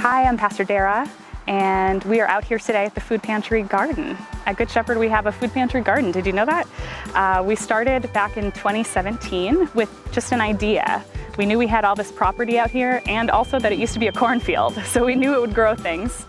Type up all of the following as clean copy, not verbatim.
Hi, I'm Pastor Dara, and we are out here today at the Food Pantry Garden. At Good Shepherd, we have a Food Pantry Garden. Did you know that? We started back in 2017 with just an idea. We knew we had all this property out here and also that it used to be a cornfield, so we knew it would grow things.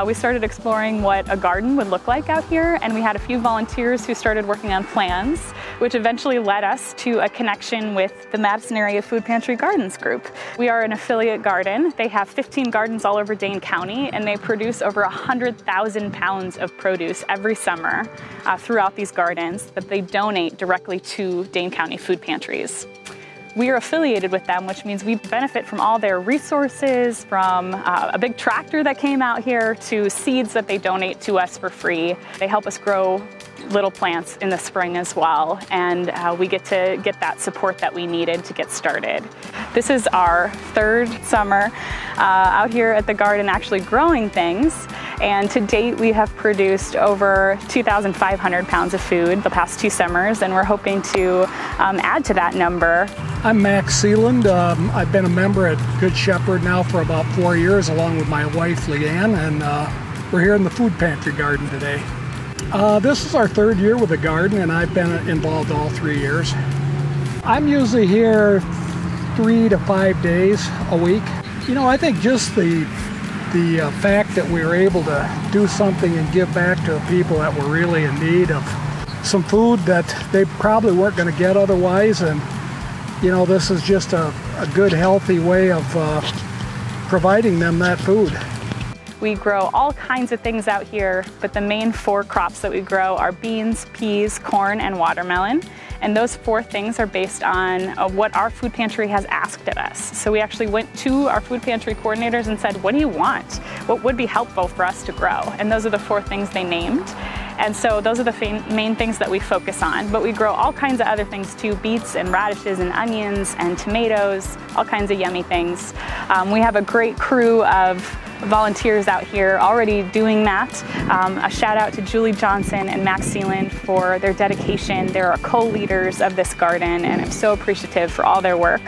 We started exploring what a garden would look like out here, and we had a few volunteers who started working on plans, which eventually led us to a connection with the Madison Area Food Pantry Gardens group. We are an affiliate garden. They have 15 gardens all over Dane County, and they produce over 100,000 pounds of produce every summer throughout these gardens that they donate directly to Dane County food pantries. We are affiliated with them, which means we benefit from all their resources, from a big tractor that came out here to seeds that they donate to us for free. They help us grow little plants in the spring as well, and we get to get that support that we needed to get started. This is our third summer out here at the garden actually growing things, and to date we have produced over 2,500 pounds of food the past 2 summers, and we're hoping to add to that number. I'm Max Sealand. I've been a member at Good Shepherd now for about 4 years along with my wife Leanne, and we're here in the Food Pantry Garden today. This is our 3rd year with the garden, and I've been involved all 3 years. I'm usually here 3 to 5 days a week. You know, I think just the fact that we were able to do something and give back to people that were really in need of some food that they probably weren't going to get otherwise, and you know, this is just a good, healthy way of providing them that food. We grow all kinds of things out here, but the main 4 crops that we grow are beans, peas, corn, and watermelon. And those 4 things are based on what our food pantry has asked of us. So we actually went to our food pantry coordinators and said, what do you want? What would be helpful for us to grow? And those are the 4 things they named. And so those are the main things that we focus on. But we grow all kinds of other things too, beets and radishes and onions and tomatoes, all kinds of yummy things. We have a great crew of volunteers out here already doing that. A shout out to Julie Johnson and Max Sealand for their dedication. They're our co-leaders of this garden, and I'm so appreciative for all their work.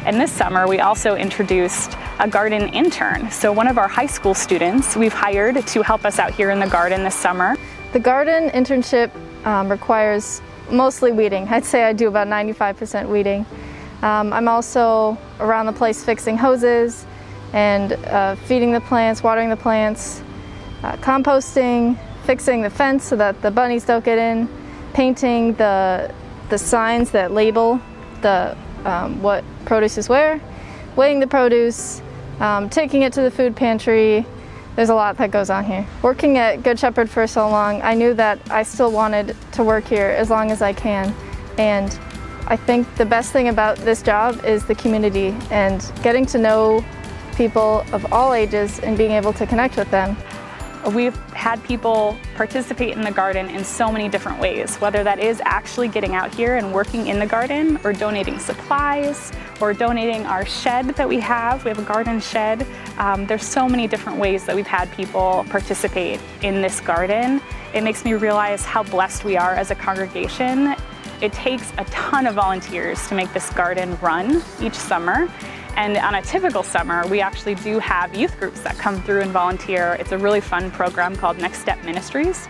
And this summer we also introduced a garden intern. So one of our high school students we've hired to help us out here in the garden this summer. The garden internship requires mostly weeding. I'd say I do about 95% weeding. I'm also around the place fixing hoses and feeding the plants, watering the plants, composting, fixing the fence so that the bunnies don't get in, painting the signs that label what produce is where, weighing the produce, taking it to the food pantry. There's a lot that goes on here. Working at Good Shepherd for so long, I knew that I still wanted to work here as long as I can. And I think the best thing about this job is the community and getting to know people of all ages and being able to connect with them. We've had people participate in the garden in so many different ways, whether that is actually getting out here and working in the garden, or donating supplies, or donating our shed that we have. We have a garden shed. There's so many different ways that we've had people participate in this garden. It makes me realize how blessed we are as a congregation. It takes a ton of volunteers to make this garden run each summer. And on a typical summer, we actually do have youth groups that come through and volunteer. It's a really fun program called Next Step Ministries.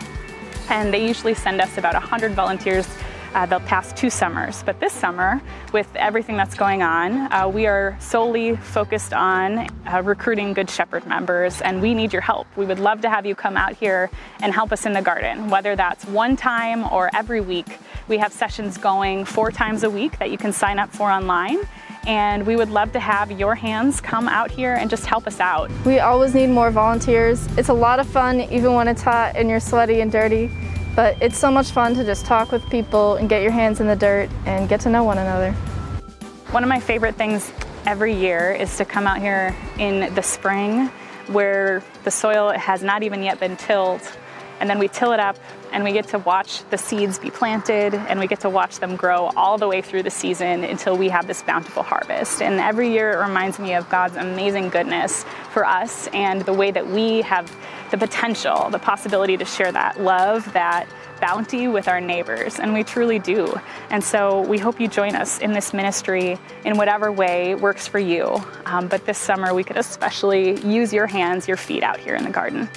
And they usually send us about 100 volunteers the past 2 summers. But this summer, with everything that's going on, we are solely focused on recruiting Good Shepherd members, and we need your help. We would love to have you come out here and help us in the garden, whether that's one time or every week. We have sessions going 4 times a week that you can sign up for online. And we would love to have your hands come out here and just help us out. We always need more volunteers. It's a lot of fun even when it's hot and you're sweaty and dirty, but it's so much fun to just talk with people and get your hands in the dirt and get to know one another. One of my favorite things every year is to come out here in the spring where the soil has not even yet been tilled, and then we till it up, and we get to watch the seeds be planted, and we get to watch them grow all the way through the season until we have this bountiful harvest. And every year it reminds me of God's amazing goodness for us and the way that we have the potential, the possibility to share that love, that bounty with our neighbors, and we truly do. And so we hope you join us in this ministry in whatever way works for you. But this summer we could especially use your hands, your feet out here in the garden.